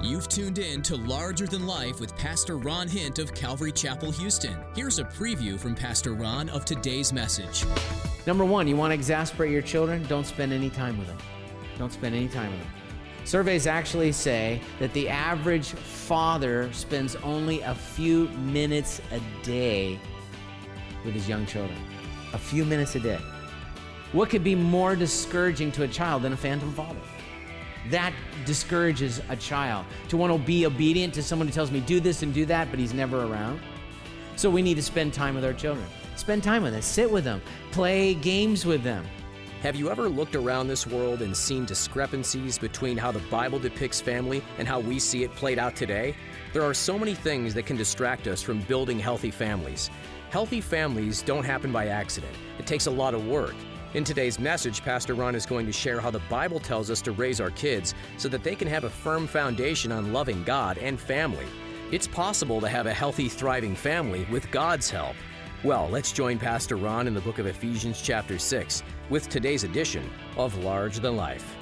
You've tuned in to Larger Than Life with Pastor Ron Hint of Calvary Chapel, Houston. Here's a preview from Pastor Ron of today's message. Number one, you want to exasperate your children? Don't spend any time with them. Don't spend any time with them. Surveys actually say that the average father spends only a few minutes a day with his young children. A few minutes a day. What could be more discouraging to a child than a phantom father? That discourages a child to want to be obedient to someone who tells me do this and do that, but he's never around. So we need to spend time with our children. Spend time with them, sit with them, play games with them. Have you ever looked around this world and seen discrepancies between how the Bible depicts family and how we see it played out today? There are so many things that can distract us from building healthy families. Healthy families don't happen by accident. It takes a lot of work. In today's message, Pastor Ron is going to share how the Bible tells us to raise our kids so that they can have a firm foundation on loving God and family. It's possible to have a healthy, thriving family with God's help. Well, let's join Pastor Ron in the book of Ephesians chapter 6 with today's edition of Larger Than Life.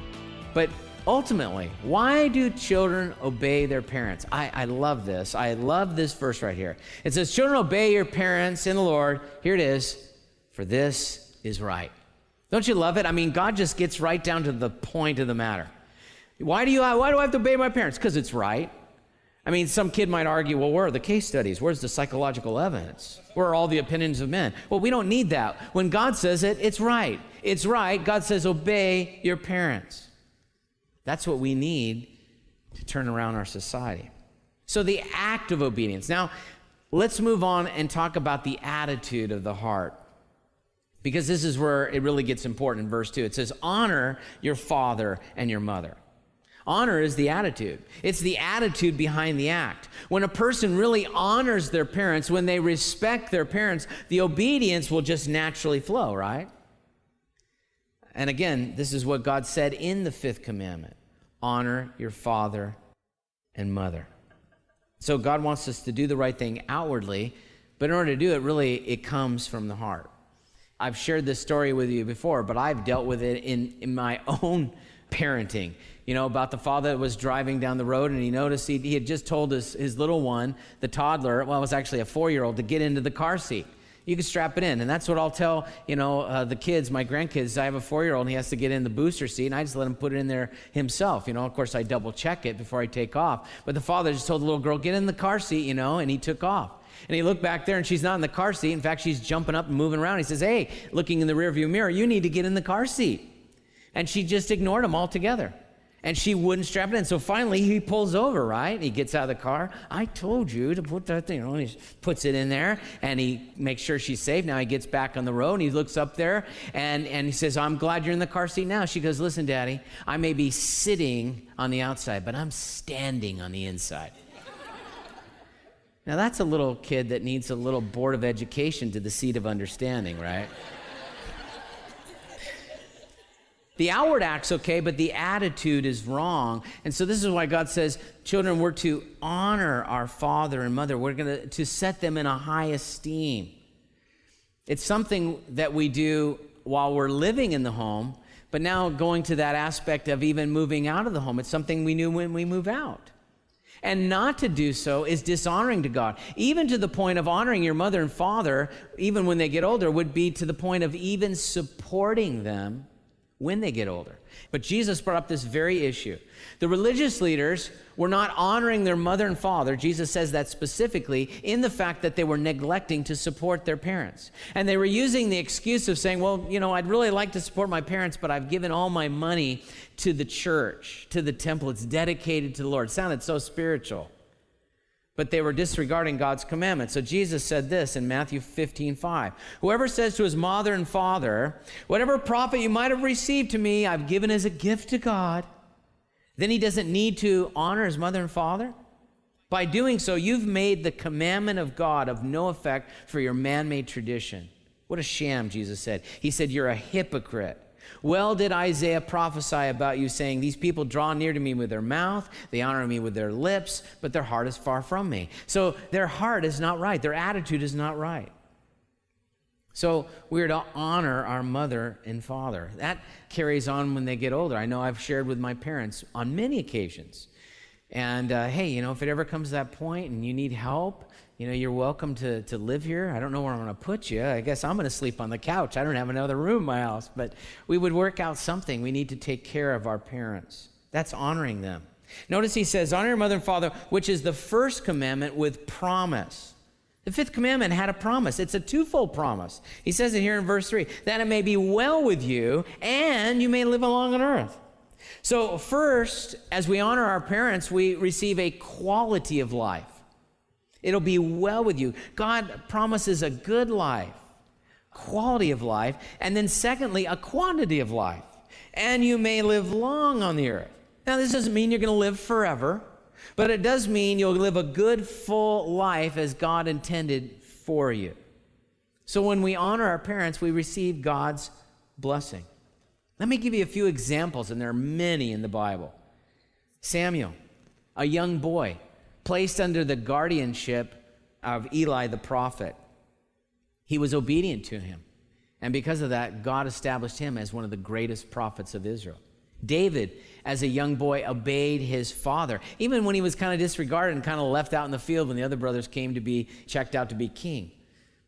But ultimately, why do children obey their parents? I love this. I love this verse right here. It says, children, obey your parents in the Lord. Here it is. For this is right. Don't you love it? I mean, God just gets right down to the point of the matter. Why do I have to obey my parents? Because it's right. I mean, some kid might argue, well, where are the case studies? Where's the psychological evidence? Where are all the opinions of men? Well, we don't need that. When God says it, it's right. It's right. God says, obey your parents. That's what we need to turn around our society. So the act of obedience. Now, let's move on and talk about the attitude of the heart. Because this is where it really gets important in verse 2. It says, honor your father and your mother. Honor is the attitude. It's the attitude behind the act. When a person really honors their parents, when they respect their parents, the obedience will just naturally flow, right? And again, this is what God said in the fifth commandment. Honor your father and mother. So God wants us to do the right thing outwardly, but in order to do it, really, it comes from the heart. I've shared this story with you before, but I've dealt with it in my own parenting. You know, about the father that was driving down the road and he noticed he had just told his little one, the toddler, well, it was actually a 4-year-old, to get into the car seat. You can strap it in. And that's what I'll tell, the kids, my grandkids. I have a 4-year-old and he has to get in the booster seat and I just let him put it in there himself. Of course, I double check it before I take off. But the father just told the little girl, get in the car seat, and he took off. And he looked back there and she's not in the car seat. In fact, she's jumping up and moving around. He says, hey, looking in the rearview mirror, you need to get in the car seat. And she just ignored him altogether. And she wouldn't strap it in. So finally he pulls over, right? He gets out of the car. I told you to put that thing on. He puts it in there and he makes sure she's safe. Now he gets back on the road and he looks up there and he says, I'm glad you're in the car seat now. She goes, listen, Daddy, I may be sitting on the outside, but I'm standing on the inside. Now that's a little kid that needs a little board of education to the seat of understanding, right? The outward act's okay, but the attitude is wrong. And so this is why God says, children, we're to honor our father and mother. We're going to set them in a high esteem. It's something that we do while we're living in the home, but now going to that aspect of even moving out of the home, it's something we do when we move out. And not to do so is dishonoring to God. Even to the point of honoring your mother and father, even when they get older, would be to the point of even supporting them when they get older. But Jesus brought up this very issue. The religious leaders were not honoring their mother and father. Jesus says that specifically in the fact that they were neglecting to support their parents. And they were using the excuse of saying, well, I'd really like to support my parents, but I've given all my money to the church, to the temple. It's dedicated to the Lord. It sounded so spiritual. But they were disregarding God's commandments. So Jesus said this in Matthew 15:5. Whoever says to his mother and father, whatever profit you might have received to me, I've given as a gift to God. Then he doesn't need to honor his mother and father. By doing so, you've made the commandment of God of no effect for your man-made tradition. What a sham, Jesus said. He said, you're a hypocrite. Well did Isaiah prophesy about you, saying, these people draw near to me with their mouth, they honor me with their lips, but their heart is far from me. So their heart is not right. Their attitude is not right. So we're to honor our mother and father. That carries on when they get older. I know I've shared with my parents on many occasions. And hey, if it ever comes to that point and you need help, you're welcome to live here. I don't know where I'm going to put you. I guess I'm going to sleep on the couch. I don't have another room in my house. But we would work out something. We need to take care of our parents. That's honoring them. Notice he says, honor your mother and father, which is the first commandment with promise. The fifth commandment had a promise. It's a twofold promise. He says it here in verse 3, that it may be well with you and you may live long on earth. So first, as we honor our parents, we receive a quality of life. It'll be well with you. God promises a good life, quality of life, and then secondly, a quantity of life. And you may live long on the earth. Now, this doesn't mean you're going to live forever, but it does mean you'll live a good, full life as God intended for you. So when we honor our parents, we receive God's blessing. Let me give you a few examples, and there are many in the Bible. Samuel, a young boy, placed under the guardianship of Eli the prophet. He was obedient to him, and because of that, God established him as one of the greatest prophets of Israel. David, as a young boy, obeyed his father, even when he was kind of disregarded and kind of left out in the field when the other brothers came to be checked out to be king.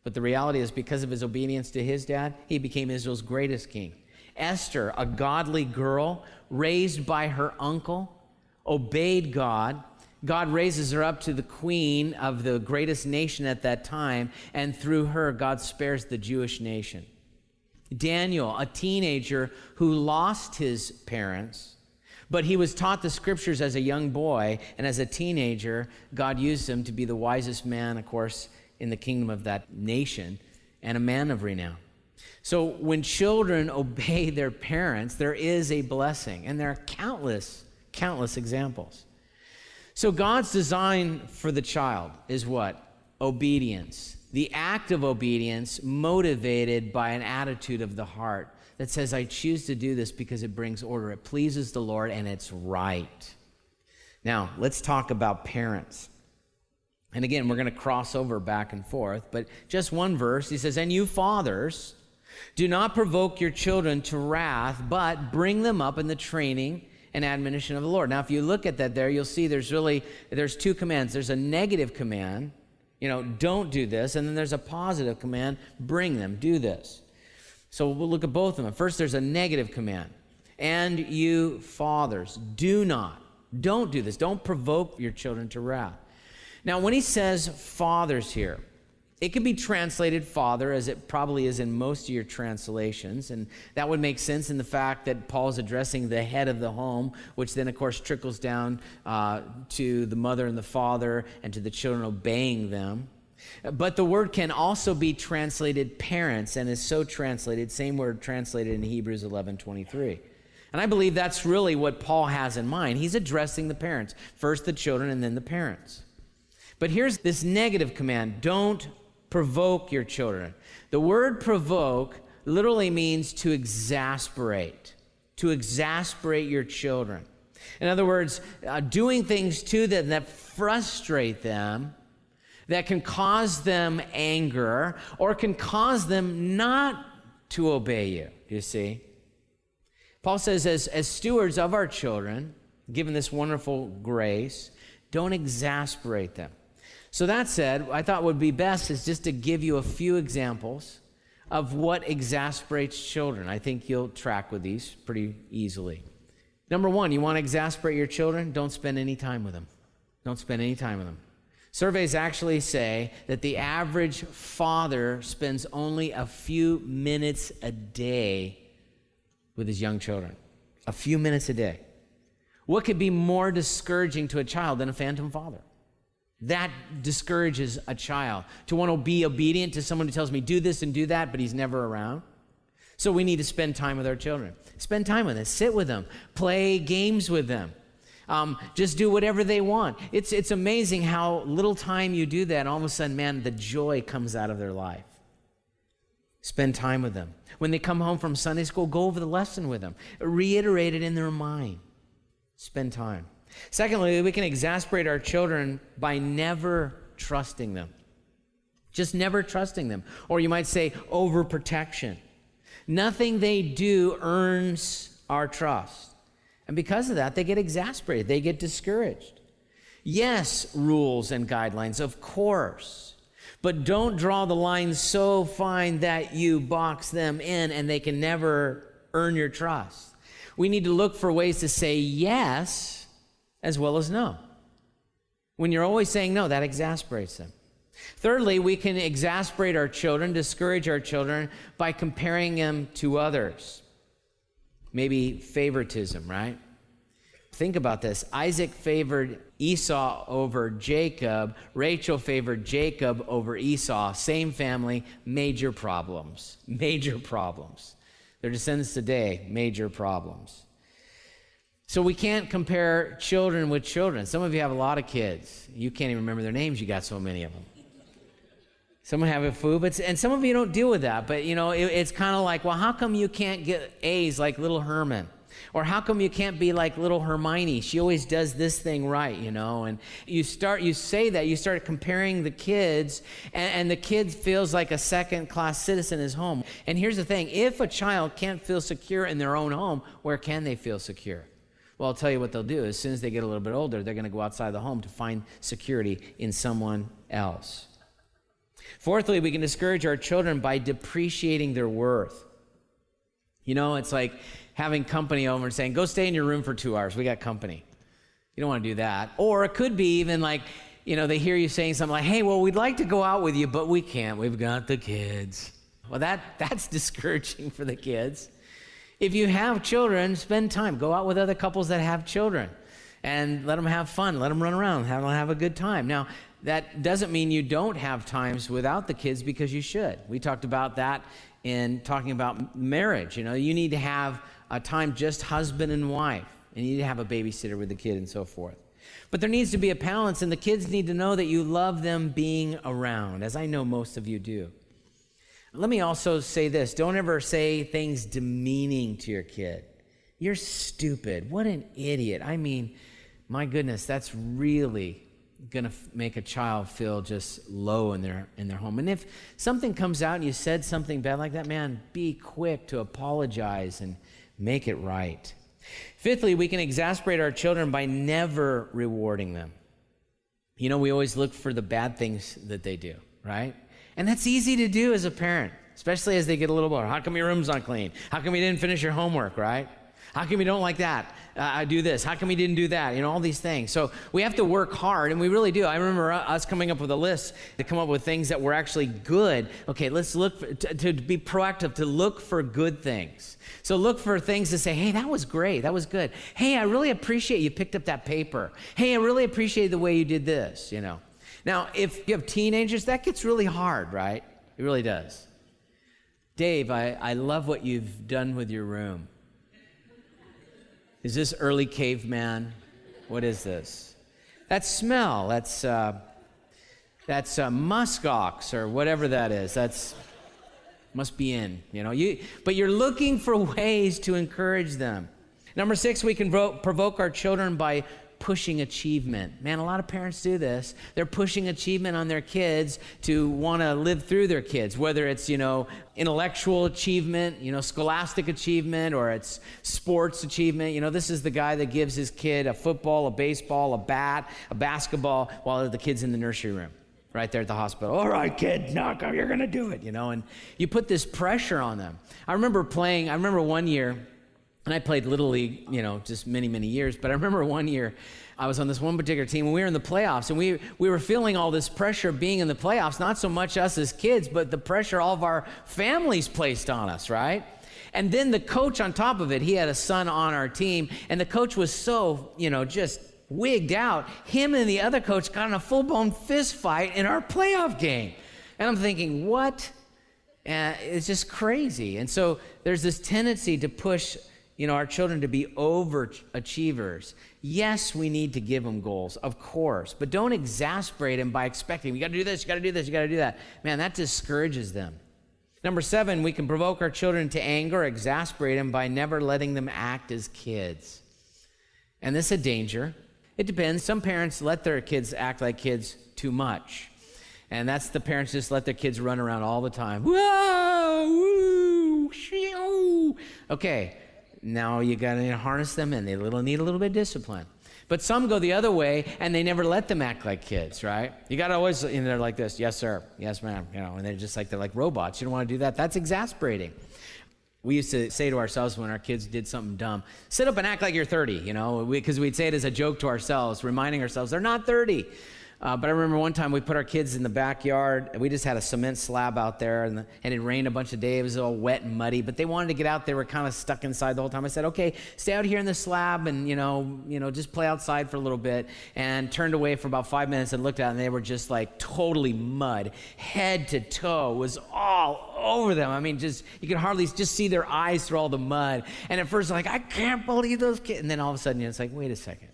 But the reality is, because of his obedience to his dad, he became Israel's greatest king. Esther, a godly girl raised by her uncle, obeyed God. God raises her up to the queen of the greatest nation at that time, and through her, God spares the Jewish nation. Daniel, a teenager who lost his parents, but he was taught the scriptures as a young boy, and as a teenager, God used him to be the wisest man, of course, in the kingdom of that nation, and a man of renown. So when children obey their parents, there is a blessing, and there are countless examples. So God's design for the child is what? Obedience. The act of obedience motivated by an attitude of the heart that says, I choose to do this because it brings order. It pleases the Lord, and it's right. Now, let's talk about parents. And again, we're going to cross over back and forth, but just one verse. He says, and you fathers, do not provoke your children to wrath, but bring them up in the training and admonition of the Lord. Now, if you look at that there, you'll see there's two commands. There's a negative command, don't do this. And then there's a positive command, bring them, do this. So we'll look at both of them. First, there's a negative command. And you fathers, don't do this. Don't provoke your children to wrath. Now, when he says fathers here, it can be translated father, as it probably is in most of your translations, and that would make sense in the fact that Paul's addressing the head of the home, which then, of course, trickles down to the mother and the father and to the children obeying them. But the word can also be translated parents, and is so translated, same word translated in Hebrews 11:23. And I believe that's really what Paul has in mind. He's addressing the parents, first the children and then the parents. But here's this negative command, don't provoke your children. The word provoke literally means to exasperate your children. In other words, doing things to them that frustrate them, that can cause them anger, or can cause them not to obey you, you see. Paul says, as stewards of our children, given this wonderful grace, don't exasperate them. So that said, I thought what would be best is just to give you a few examples of what exasperates children. I think you'll track with these pretty easily. Number one, you want to exasperate your children? Don't spend any time with them. Don't spend any time with them. Surveys actually say that the average father spends only a few minutes a day with his young children. A few minutes a day. What could be more discouraging to a child than a phantom father? That discourages a child, to want to be obedient to someone who tells me do this and do that, but he's never around. So we need to spend time with our children. Spend time with them. Sit with them. Play games with them. Just do whatever they want. It's amazing how little time you do that, and all of a sudden, man, the joy comes out of their life. Spend time with them. When they come home from Sunday school, go over the lesson with them. Reiterate it in their mind. Spend time. Secondly, we can exasperate our children by never trusting them. Just never trusting them. Or you might say overprotection. Nothing they do earns our trust. And because of that, they get exasperated. They get discouraged. Yes, rules and guidelines, of course. But don't draw the line so fine that you box them in and they can never earn your trust. We need to look for ways to say yes as well as no. When you're always saying no, that exasperates them. Thirdly, we can exasperate our children, discourage our children by comparing them to others. Maybe favoritism, right? Think about this. Isaac favored Esau over Jacob. Rachel favored Jacob over Esau. Same family, major problems. Major problems. Their descendants today, major problems. So we can't compare children with children. Some of you have a lot of kids. You can't even remember their names. You got so many of them. Some have a foo, and some of you don't deal with that. But, it's kind of like, well, how come you can't get A's like little Herman? Or how come you can't be like little Hermione? She always does this thing right, And you start comparing the kids, and the kid feels like a second-class citizen in his home. And here's the thing. If a child can't feel secure in their own home, where can they feel secure? Well, I'll tell you what they'll do. As soon as they get a little bit older, they're going to go outside the home to find security in someone else. Fourthly, we can discourage our children by depreciating their worth. It's like having company over and saying, go stay in your room for 2 hours. We got company. You don't want to do that. Or it could be even like, they hear you saying something like, hey, well, we'd like to go out with you, but we can't. We've got the kids. Well, that's discouraging for the kids. If you have children, spend time. Go out with other couples that have children and let them have fun. Let them run around. Have a good time. Now, that doesn't mean you don't have times without the kids, because you should. We talked about that in talking about marriage. You need to have a time just husband and wife, and you need to have a babysitter with the kid and so forth. But there needs to be a balance, and the kids need to know that you love them being around, as I know most of you do. Let me also say this. Don't ever say things demeaning to your kid. You're stupid. What an idiot. I mean, my goodness, that's really going to make a child feel just low in their home. And if something comes out and you said something bad like that, man, be quick to apologize and make it right. Fifthly, we can exasperate our children by never rewarding them. We always look for the bad things that they do, right? And that's easy to do as a parent, especially as they get a little older. How come your room's not clean? How come you didn't finish your homework, right? How come you don't like that? I do this. How come you didn't do that? All these things. So we have to work hard, and we really do. I remember us coming up with a list to come up with things that were actually good. Okay, let's look to be proactive, to look for good things. So look for things to say, hey, that was great. That was good. Hey, I really appreciate you picked up that paper. Hey, I really appreciate the way you did this, Now, if you have teenagers, that gets really hard, right? It really does. Dave, I love what you've done with your room. Is this early caveman? What is this? That smell, that's muskox or whatever that is. That's must be in, But you're looking for ways to encourage them. Number 6, we can provoke our children by pushing achievement. Man, a lot of parents do this. They're pushing achievement on their kids to want to live through their kids, whether it's, intellectual achievement, scholastic achievement, or it's sports achievement. This is the guy that gives his kid a football, a baseball, a bat, a basketball, while the kid's in the nursery room, right there at the hospital. All right, kid, knock on, you're going to do it, and you put this pressure on them. I remember one year, and I played Little League, just many, many years. But I remember one year I was on this one particular team, and we were in the playoffs, and we were feeling all this pressure being in the playoffs, not so much us as kids, but the pressure all of our families placed on us, right? And then the coach on top of it, he had a son on our team, and the coach was so, just wigged out. Him and the other coach got in a full-blown fist fight in our playoff game. And I'm thinking, what? It's just crazy. And so there's this tendency to push our children to be overachievers. Yes, we need to give them goals, of course, but don't exasperate them by expecting, you got to do this, you got to do this, you got to do that. Man, that discourages them. Number 7, we can provoke our children to anger, exasperate them by never letting them act as kids. And this is a danger. It depends. Some parents let their kids act like kids too much. And that's the parents just let their kids run around all the time. Whoa, woo, shoo. Okay. Now you got to harness them in. They need a little bit of discipline. But some go the other way, and they never let them act like kids, right? You got to always, they're like this, yes, sir, yes, ma'am, and they're like robots. You don't want to do that. That's exasperating. We used to say to ourselves when our kids did something dumb, sit up and act like you're 30, because we'd say it as a joke to ourselves, reminding ourselves they're not 30. But I remember one time we put our kids in the backyard, and we just had a cement slab out there, and it rained a bunch of days. It was all wet and muddy, but they wanted to get out. They were kind of stuck inside the whole time. I said, okay, stay out here in the slab and, just play outside for a little bit, and turned away for about 5 minutes and looked at it, and they were just like totally mud, head to toe, was all over them. I mean, you could hardly just see their eyes through all the mud. And at first, like, I can't believe those kids. And then all of a sudden, it's like, wait a second.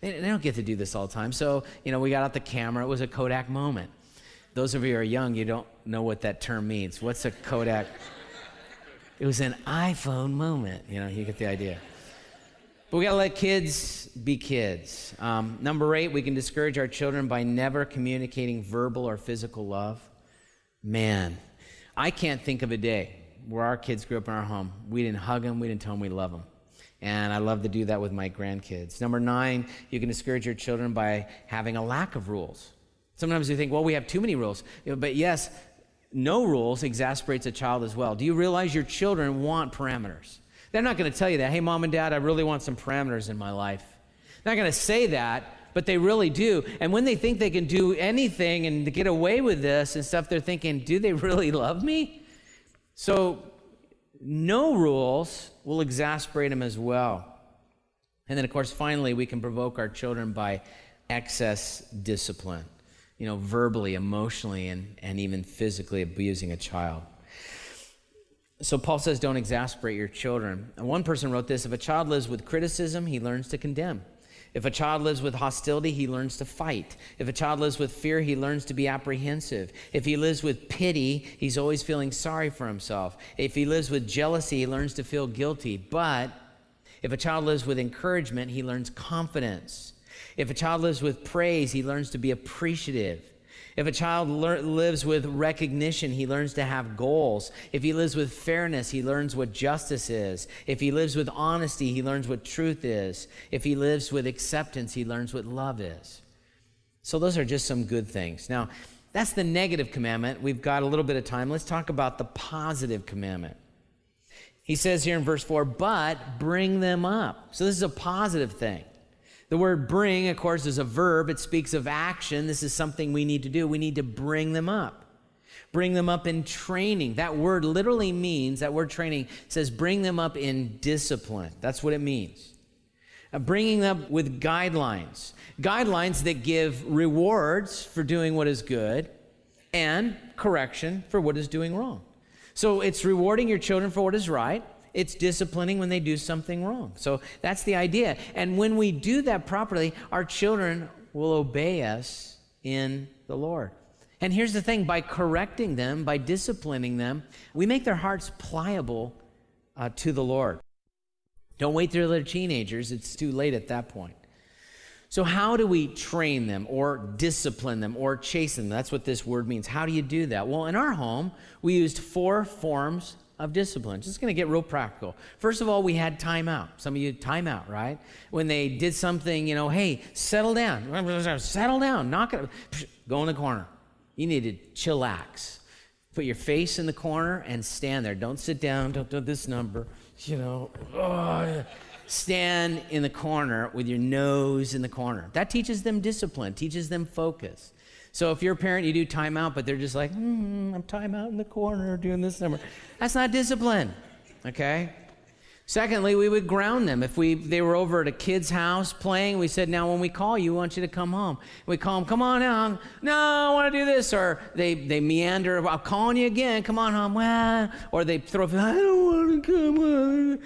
They don't get to do this all the time. So, we got out the camera. It was a Kodak moment. Those of you who are young, you don't know what that term means. What's a Kodak? It was an iPhone moment. You get the idea. But we got to let kids be kids. Number 8, we can discourage our children by never communicating verbal or physical love. Man, I can't think of a day where our kids grew up in our home. We didn't hug them. We didn't tell them we love them. And I love to do that with my grandkids. Number 9, you can discourage your children by having a lack of rules. Sometimes you think, well, we have too many rules. But yes, no rules exasperates a child as well. Do you realize your children want parameters? They're not going to tell you that, hey, mom and dad, I really want some parameters in my life. They're not going to say that, but they really do. And when they think they can do anything and get away with this and stuff, they're thinking, do they really love me? So no rules will exasperate them as well. And then, of course, finally, we can provoke our children by excess discipline, verbally, emotionally, and even physically abusing a child. So Paul says, don't exasperate your children. And one person wrote this, if a child lives with criticism, he learns to condemn. If a child lives with hostility, he learns to fight. If a child lives with fear, he learns to be apprehensive. If he lives with pity, he's always feeling sorry for himself. If he lives with jealousy, he learns to feel guilty. But if a child lives with encouragement, he learns confidence. If a child lives with praise, he learns to be appreciative. If a child lives with recognition, he learns to have goals. If he lives with fairness, he learns what justice is. If he lives with honesty, he learns what truth is. If he lives with acceptance, he learns what love is. So those are just some good things. Now, that's the negative commandment. We've got a little bit of time. Let's talk about the positive commandment. He says here in verse 4, but bring them up. So this is a positive thing. The word bring, of course, is a verb. It speaks of action. This is something we need to do. We need to bring them up. Bring them up in training. That word literally means, that word training says bring them up in discipline. That's what it means. Bringing them up with guidelines. Guidelines that give rewards for doing what is good and correction for what is doing wrong. So it's rewarding your children for what is right. It's disciplining when they do something wrong. So that's the idea. And when we do that properly, our children will obey us in the Lord. And here's the thing, by correcting them, by disciplining them, we make their hearts pliable to the Lord. Don't wait till they're teenagers. It's too late at that point. So how do we train them or discipline them or chasten them? That's what this word means. How do you do that? Well, in our home, we used 4 forms of discipline. Just going to get real practical. First of all, we had timeout. Some of you timeout, right? When they did something, hey, settle down. Settle down. Knock it. Go in the corner. You need to chillax. Put your face in the corner and stand there. Don't sit down. Don't do this number. Stand in the corner with your nose in the corner. That teaches them discipline, teaches them focus. So if you're a parent, you do timeout, but they're just like, I'm timeout in the corner doing this number. That's not discipline, okay? Secondly, we would ground them. If they were over at a kid's house playing, we said, now when we call you, we want you to come home. We call them, come on now. No, I want to do this. Or they meander, I'm calling you again, come on home. Well, or they throw, I don't want to come on.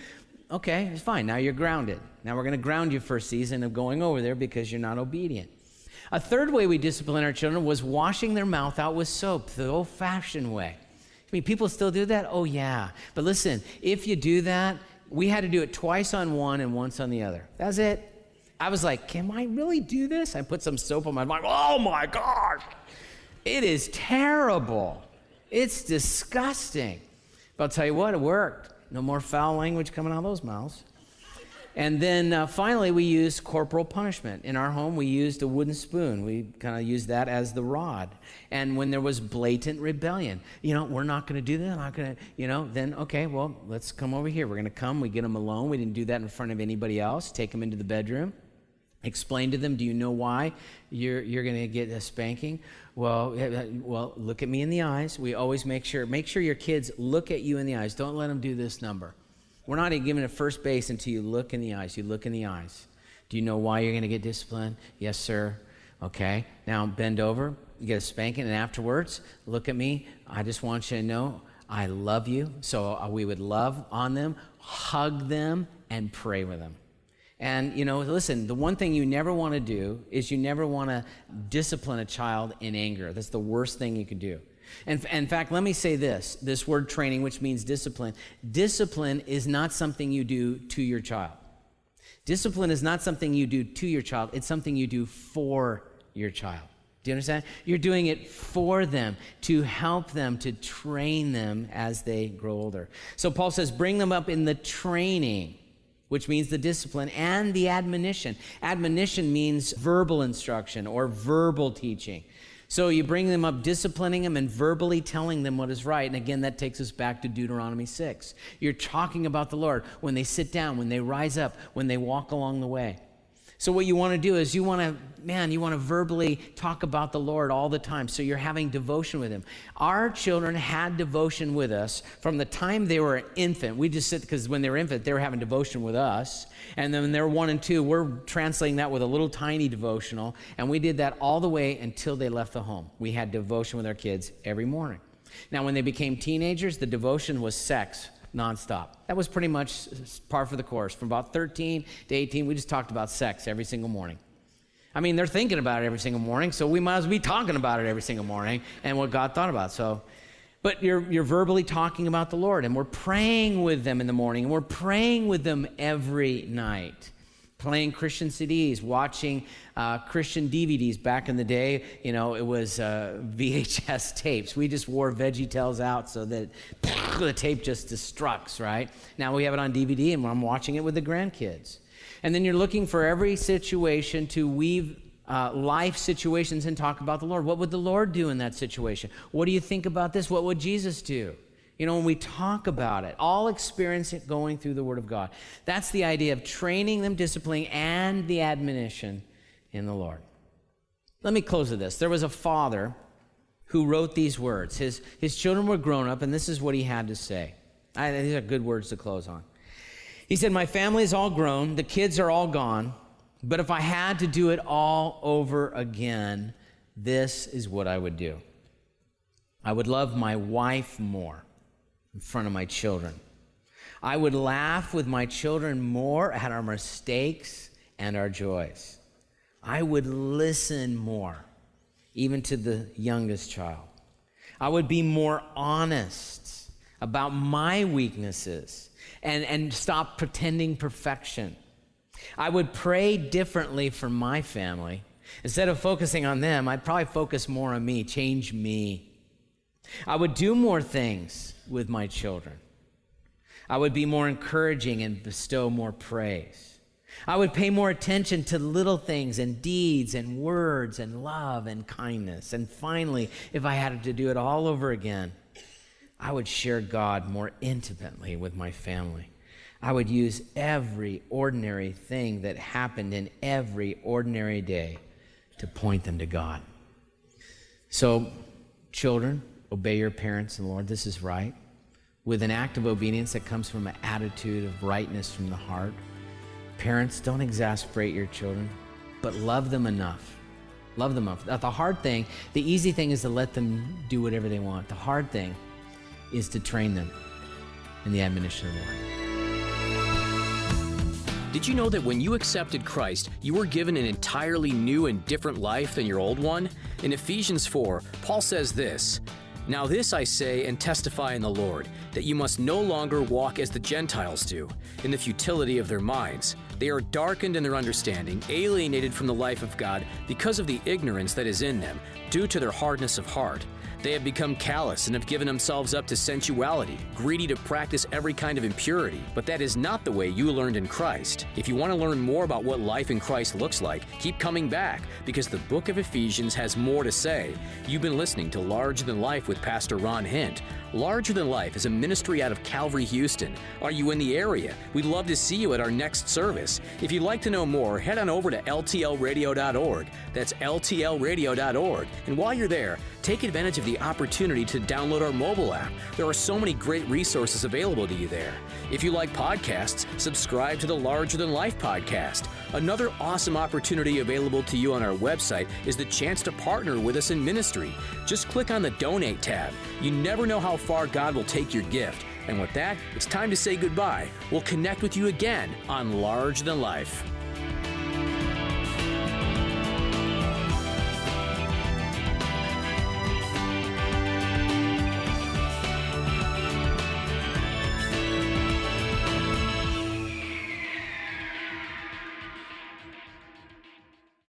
Okay, it's fine. Now you're grounded. Now we're going to ground you for a season of going over there because you're not obedient. A third way we discipline our children was washing their mouth out with soap, the old-fashioned way. I mean, people still do that? Oh, yeah. But listen, if you do that, we had to do it twice on one and once on the other. That's it. I was like, can I really do this? I put some soap on my mouth. Oh, my gosh. It is terrible. It's disgusting. But I'll tell you what, it worked. No more foul language coming out of those mouths. And then finally, we use corporal punishment. In our home, we used a wooden spoon. We kind of used that as the rod. And when there was blatant rebellion, we're not going to do that, not going to, then, okay, well, let's come over here. We're going to come. We get them alone. We didn't do that in front of anybody else. Take them into the bedroom. Explain to them, do you know why you're going to get a spanking? Well, look at me in the eyes. We always make sure your kids look at you in the eyes. Don't let them do this number. We're not even giving a first base until you look in the eyes. You look in the eyes. Do you know why you're going to get disciplined? Yes, sir. Okay. Now bend over. You get a spanking, and afterwards, look at me. I just want you to know I love you. So we would love on them, hug them, and pray with them. And, listen, the one thing you never want to do is you never want to discipline a child in anger. That's the worst thing you could do. And in fact, let me say this word training, which means discipline. Discipline is not something you do to your child. Discipline is not something you do to your child. It's something you do for your child. Do you understand? You're doing it for them, to help them, to train them as they grow older. So Paul says, bring them up in the training, which means the discipline, and the admonition. Admonition means verbal instruction or verbal teaching. So you bring them up, disciplining them and verbally telling them what is right. And again, that takes us back to Deuteronomy 6. You're talking about the Lord when they sit down, when they rise up, when they walk along the way. So what you want to do is you want to verbally talk about the Lord all the time. So you're having devotion with him. Our children had devotion with us from the time they were an infant. We just sit, because when they were infant, they were having devotion with us. And then when they were 1 and 2, we're translating that with a little tiny devotional. And we did that all the way until they left the home. We had devotion with our kids every morning. Now, when they became teenagers, the devotion was sex. Nonstop. That was pretty much par for the course. From about 13 to 18, we just talked about sex every single morning. I mean, they're thinking about it every single morning, so we might as well be talking about it every single morning and what God thought about. But you're verbally talking about the Lord, and we're praying with them in the morning, and we're praying with them every night. Playing Christian CDs, watching Christian DVDs. Back in the day, it was VHS tapes. We just wore VeggieTales out so that the tape just destructs, right? Now we have it on DVD, and I'm watching it with the grandkids. And then you're looking for every situation to weave life situations and talk about the Lord. What would the Lord do in that situation? What do you think about this? What would Jesus do? When we talk about it, all experience it going through the Word of God. That's the idea of training them, disciplining, and the admonition in the Lord. Let me close with this. There was a father who wrote these words. His children were grown up, and this is what he had to say. These are good words to close on. He said, my family is all grown, the kids are all gone, but if I had to do it all over again, this is what I would do. I would love my wife more in front of my children. I would laugh with my children more at our mistakes and our joys. I would listen more, even to the youngest child. I would be more honest about my weaknesses and stop pretending perfection. I would pray differently for my family. Instead of focusing on them, I'd probably focus more on me, change me. I would do more things with my children. I would be more encouraging and bestow more praise. I would pay more attention to little things and deeds and words and love and kindness. And finally, if I had to do it all over again, I would share God more intimately with my family. I would use every ordinary thing that happened in every ordinary day to point them to God. So, children, obey your parents and Lord, this is right, with an act of obedience that comes from an attitude of rightness from the heart. Parents, don't exasperate your children, but love them enough. Love them enough. The hard thing, the easy thing is to let them do whatever they want. The hard thing is to train them in the admonition of the Lord. Did you know that when you accepted Christ, you were given an entirely new and different life than your old one? In Ephesians 4, Paul says this, "Now this I say and testify in the Lord, that you must no longer walk as the Gentiles do, in the futility of their minds, They are darkened in their understanding, alienated from the life of God because of the ignorance that is in them, due to their hardness of heart. They have become callous and have given themselves up to sensuality, greedy to practice every kind of impurity. But that is not the way you learned in Christ. If you want to learn more about what life in Christ looks like, keep coming back, because the book of Ephesians has more to say. You've been listening to Larger Than Life with Pastor Ron Hint. Larger Than Life is a ministry out of Calvary, Houston. Are you in the area? We'd love to see you at our next service. If you'd like to know more, head on over to ltlradio.org. That's ltlradio.org. And while you're there, take advantage of the opportunity to download our mobile app. There are so many great resources available to you there. If you like podcasts, subscribe to the Larger Than Life podcast. Another awesome opportunity available to you on our website is the chance to partner with us in ministry. Just click on the Donate tab. You never know how far God will take your gift. And with that, it's time to say goodbye. We'll connect with you again on Larger Than Life.